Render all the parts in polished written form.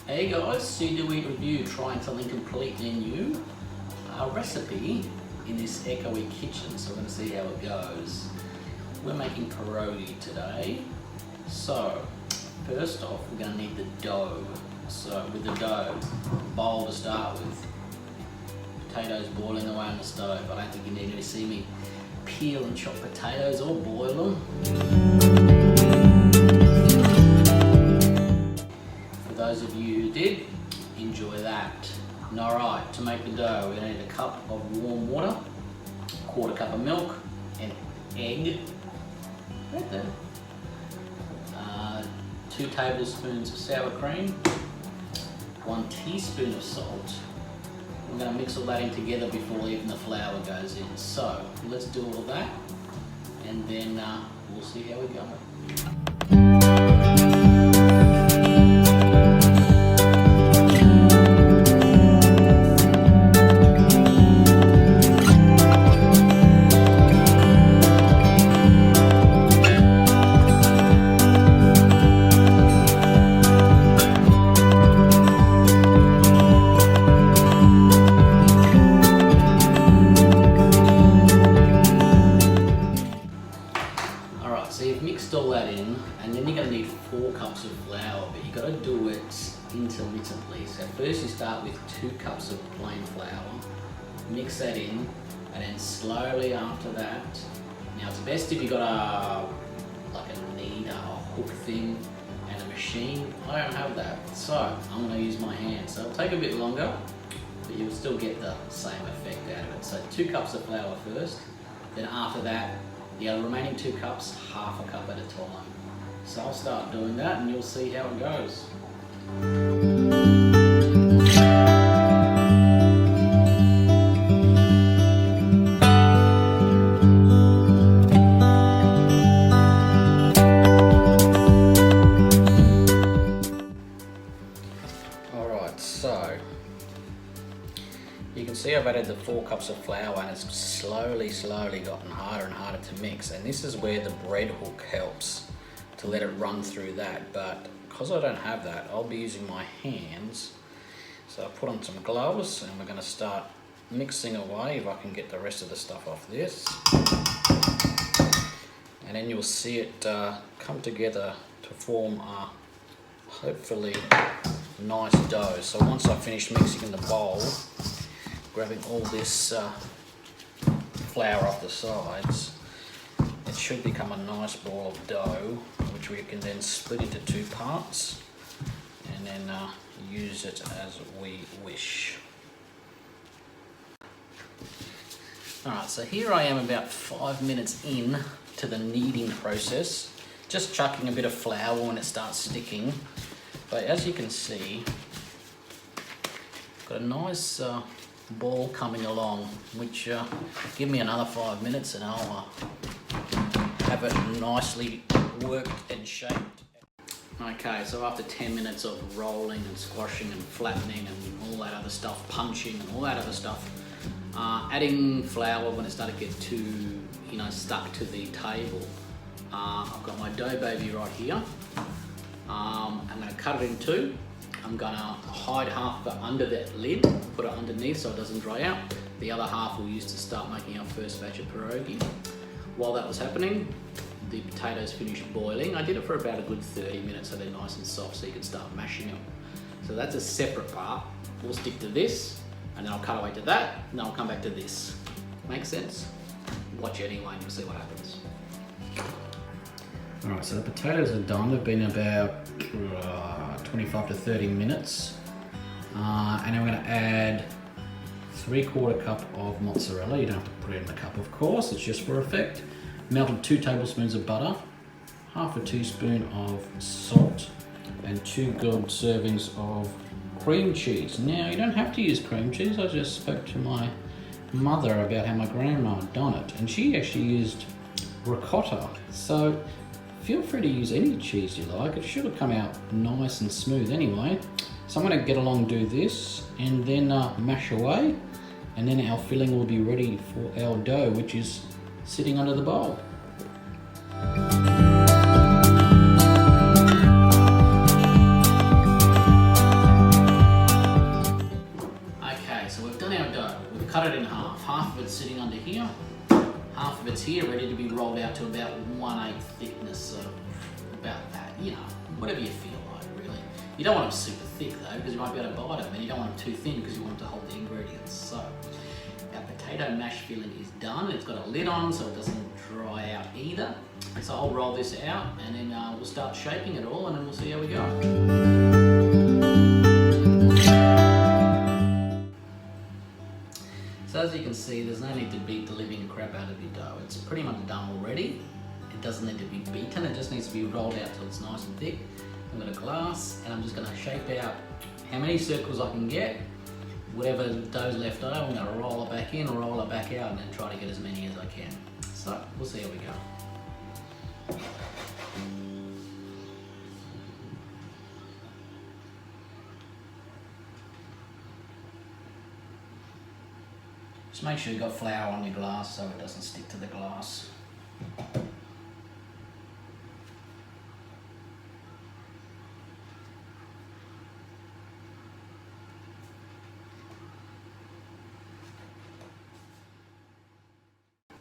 Hey guys, Seedoeatreview, trying something completely new. A recipe in this echoey kitchen, so we're going to see how it goes. We're making pierogi today. So, first off, we're going to need the dough. So, with the dough, bowl to start with. Potatoes boiling away on the stove. I don't think you need to see me peel and chop potatoes or boil them. Those of you who did, enjoy that. And alright, to make the dough, we're going to need a cup of warm water, a quarter cup of milk, an egg, right there, 2 tablespoons of sour cream, 1 teaspoon of salt. We're going to mix all that in together before even the flour goes in. So let's do all that, and then we'll see how we go. So you've mixed all that in, and then you're going to need 4 cups of flour, but you've got to do it intermittently. So first you start with 2 cups of plain flour, mix that in, and then slowly after that. Now it's best if you've got like a kneader, a hook thing, and a machine. I don't have that, so I'm going to use my hand. So it'll take a bit longer, but you'll still get the same effect out of it. So 2 cups of flour first, then after that, the remaining 2 cups, half a cup at a time. So I'll start doing that and you'll see how it goes. Alright, so you can see I've added the 4 cups of flour and it's slowly gotten harder and harder to mix, and this is where the bread hook helps to let it run through that, but because I don't have that, I'll be using my hands. So I put on some gloves and we're going to start mixing away if I can get the rest of the stuff off this, and then you'll see it come together to form a hopefully nice dough. So once I've finished mixing in the bowl, grabbing all this flour off the sides, it should become a nice ball of dough, which we can then split into 2 parts and then use it as we wish. Alright, so here I am about 5 minutes in to the kneading process, just chucking a bit of flour when it starts sticking. But as you can see, got a nice ball coming along, which give me another 5 minutes and I'll have it nicely worked and shaped. Okay, so after 10 minutes of rolling and squashing and flattening and all that other stuff, punching and all that other stuff, adding flour when it started to get too, stuck to the table, I've got my dough baby right here. I'm going to cut it in 2. I'm going to hide half of it under that lid, put it underneath so it doesn't dry out. The other half we'll use to start making our first batch of pierogi. While that was happening, the potatoes finished boiling. I did it for about a good 30 minutes so they're nice and soft so you can start mashing them. So that's a separate part. We'll stick to this, and then I'll cut away to that, and then I'll come back to this. Make sense? Watch it anyway and you'll see what happens. Alright, so the potatoes are done. They've been about 25 to 30 minutes. And I'm going to add 3/4 cup of mozzarella. You don't have to put it in the cup, of course, it's just for effect. Melted 2 tablespoons of butter, half a teaspoon of salt, and 2 good servings of cream cheese. Now, you don't have to use cream cheese. I just spoke to my mother about how my grandma had done it, and she actually used ricotta. So feel free to use any cheese you like. It should have come out nice and smooth anyway. So I'm going to get along, do this, and then mash away, and then our filling will be ready for our dough, which is sitting under the bowl. here ready to be rolled out to about 1/8 thickness, so about that, you know, whatever you feel like really. You don't want them super thick though, because you might be able to bite them, and you don't want them too thin because you want them to hold the ingredients. So our potato mash filling is done. It's got a lid on so it doesn't dry out either. So I'll roll this out and then we'll start shaping it all, and then we'll see how we go. So as you can see, there's no need to beat the living crap out of your dough. It's pretty much done already. It doesn't need to be beaten, it just needs to be rolled out till it's nice and thick. I've got a glass and I'm just going to shape out how many circles I can get. Whatever dough's left over, I'm going to roll it back in, roll it back out, and then try to get as many as I can. So we'll see how we go. Just make sure you've got flour on your glass so it doesn't stick to the glass.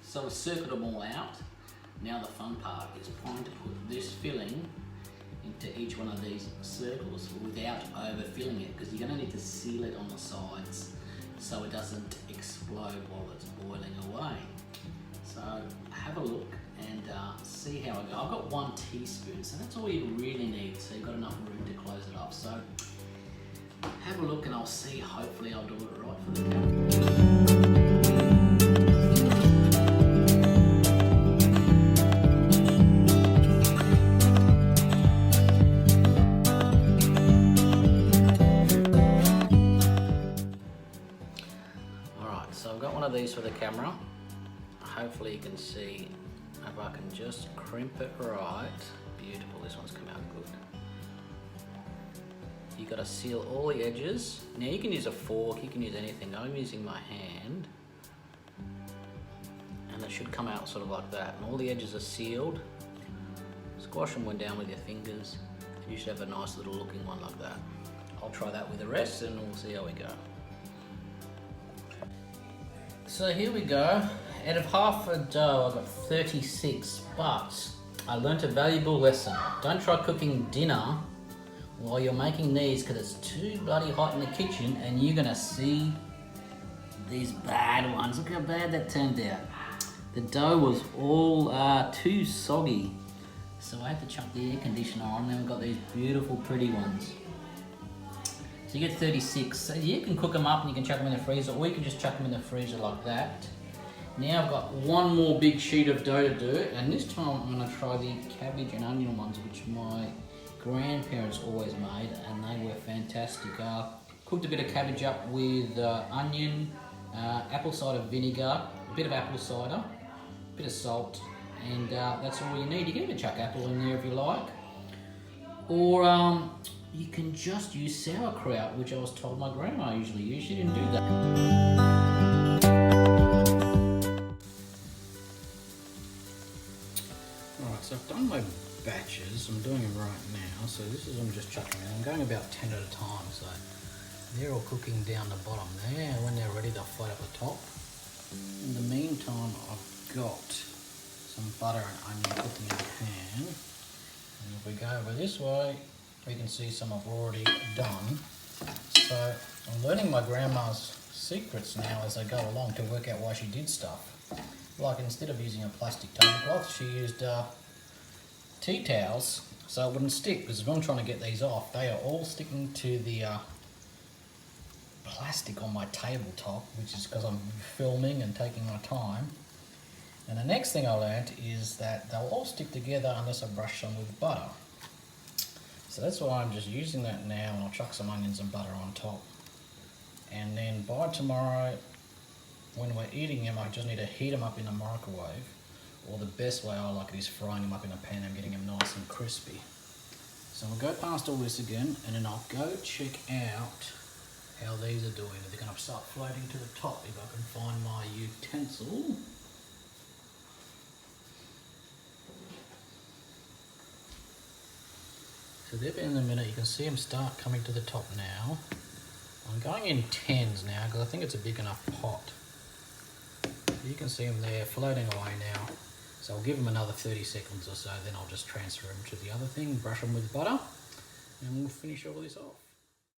So we've circled them all out. Now the fun part is trying to put this filling into each one of these circles without overfilling it, because you're going to need to seal it on the sides so it doesn't explode while it's boiling away. So have a look and see how I go. I've got 1 teaspoon, so that's all you really need, so you've got enough room to close it up. So have a look and I'll see, hopefully I'll do it right for the camera. These for the camera. Hopefully you can see if I can just crimp it right. Beautiful, this one's come out good. You got to seal all the edges. Now you can use a fork, you can use anything. I'm using my hand, and it should come out sort of like that. And all the edges are sealed. Squash them down with your fingers. You should have a nice little looking one like that. I'll try that with the rest and we'll see how we go. So here we go. Out of half a dough, I got 36, but I learnt a valuable lesson. Don't try cooking dinner while you're making these, because it's too bloody hot in the kitchen and you're gonna see these bad ones. Look how bad that turned out. The dough was all too soggy. So I had to chuck the air conditioner on, and then we've got these beautiful pretty ones. So you get 36, so you can cook them up and you can chuck them in the freezer, or you can just chuck them in the freezer like that. Now I've got 1 more big sheet of dough to do, and this time I'm going to try the cabbage and onion ones, which my grandparents always made, and they were fantastic. Cooked a bit of cabbage up with onion, apple cider vinegar, a bit of apple cider, a bit of salt, and that's all you need. You can even chuck apple in there if you like, or you can just use sauerkraut, which I was told my grandma usually used. She didn't do that. Alright, so I've done my batches. I'm doing them right now. So this is, I'm just chucking in. I'm going about 10 at a time. So they're all cooking down the bottom there. When they're ready, they'll float up the top. In the meantime, I've got some butter and onion cooking in the pan. And if we go over this way, we can see some I've already done. So I'm learning my grandma's secrets now as I go along to work out why she did stuff. Like, instead of using a plastic tablecloth, she used tea towels so it wouldn't stick, because if I'm trying to get these off, they are all sticking to the plastic on my tabletop, which is because I'm filming and taking my time. And the next thing I learned is that they'll all stick together unless I brush them with butter. So that's why I'm just using that now, and I'll chuck some onions and butter on top. And then by tomorrow, when we're eating them, I just need to heat them up in the microwave. Or the best way I like it is frying them up in a pan and getting them nice and crispy. So we'll go past all this again, and then I'll go check out how these are doing. They're going to start floating to the top if I can find my utensil. So they've been in a minute. You can see them start coming to the top now. I'm going in 10s now because I think it's a big enough pot. you can see them there floating away now. So I'll give them another 30 seconds or so, then I'll just transfer them to the other thing, brush them with butter, and we'll finish all this off.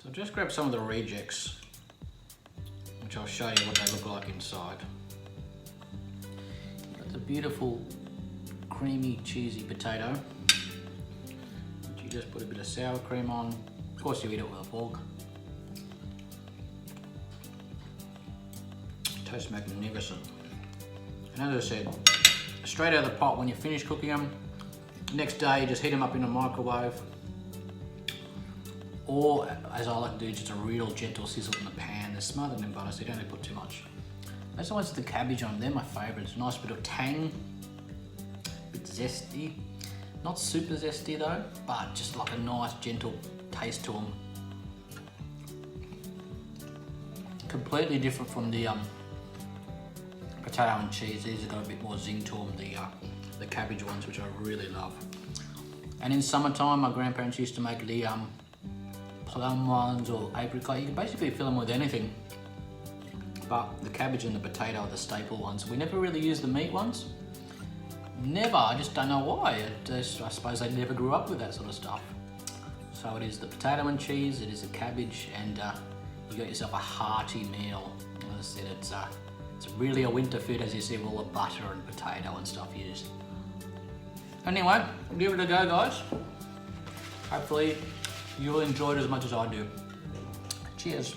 So just grab some of the rejects, which I'll show you what they look like inside. That's a beautiful, creamy, cheesy potato, which you just put a bit of sour cream on. Of course you eat it with a fork. Tastes magnificent. And as I said, straight out of the pot when you finish cooking them. Next day, just heat them up in a microwave. Or, as I like to do, just a real gentle sizzle in the pan. They're smothered in butter, so you don't have to put too much. Those ones with the cabbage on, they're my favourites. Nice bit of tang, a bit zesty. Not super zesty though, but just like a nice gentle taste to them. Completely different from the potato and cheese. These have got a bit more zing to them, the cabbage ones, which I really love. And in summertime, my grandparents used to make the plum ones or apricot. You can basically fill them with anything. But the cabbage and the potato are the staple ones. We never really used the meat ones. Never, I just don't know why. I suppose I never grew up with that sort of stuff. So it is the potato and cheese, it is the cabbage, and you got yourself a hearty meal. As I said, it's really a winter food, as you see, with all the butter and potato and stuff used. Anyway, give it a go, guys. Hopefully you'll enjoy it as much as I do. Cheers.